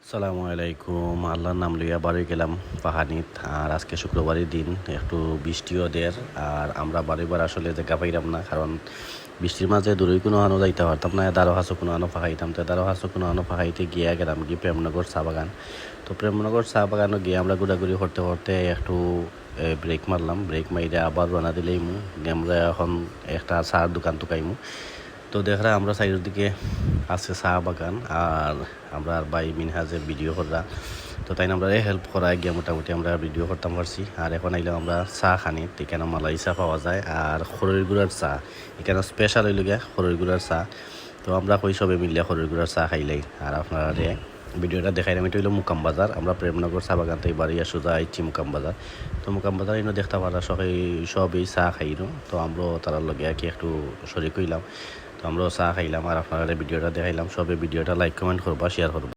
আসসালামু আলাইকুম। আল্লাহর নাম লইয়া বাড়ি গেলাম পাহাড়িত। আর আজকে শুক্রবারের দিন, একটু বৃষ্টিও দের। আর আমরা বাড়িবার আসলে দেখা পাইলাম না, কারণ বৃষ্টির মাঝে দূরে কোনো আনো যাইতে পারতাম না। দারো হাসো কোনো আনো ফাঁকাইতাম, তো দারো হাসো কোনো আনো ফাঁকাইতে গিয়ে গেলাম গিয়ে প্রেমনগর চা বাগান। তো প্রেমনগর চা বাগানও গিয়ে আমরা ঘোরাঘুরি করতে করতে একটু ব্রেক মারলাম। ব্রেক মাইরে আবার রানা দিলেইমু। আমরা এখন একটা চার দোকান টুকাইমু। তো দেখরা আমরা সাইডের দিকে আছে চা বাগান, আর আমরা ভাই মিনহাজে ভিডিও করা। তো তাই আমরা হেল্প করা গিয়ে মোটামুটি আমরা ভিডিও করতাম পারছি। আর এখন আইলাম আমরা চা খানি। এখানে মালাই চা পাওয়া যায় আর খড়ের গুঁড়ার চা। এখানে স্পেশাল হইল গিয়া খড়ের গুঁড়ার চা। তো আমরা কই সবে মিললে খড়ের গুঁড়ার চা খাইলাই। আর আপনারা ভিডিওটা দেখাইলাম, এটা হইলো মুকাম বাজার। আমরা প্রেমনগর চা বাগান থেকে বাড়ি সোজা আইছি মুকাম বাজার। তো মুকাম বাজার এনে দেখতে পারা সবই চা খাইনো। তো আমরা তার লগে আর কি একটু শরিক হইলাম। তো আমরাও চা খাইলাম আর আপনারা ভিডিওটা দেখাইলাম। সবে ভিডিওটা লাইক কমেন্ট করবা, শেয়ার করবা।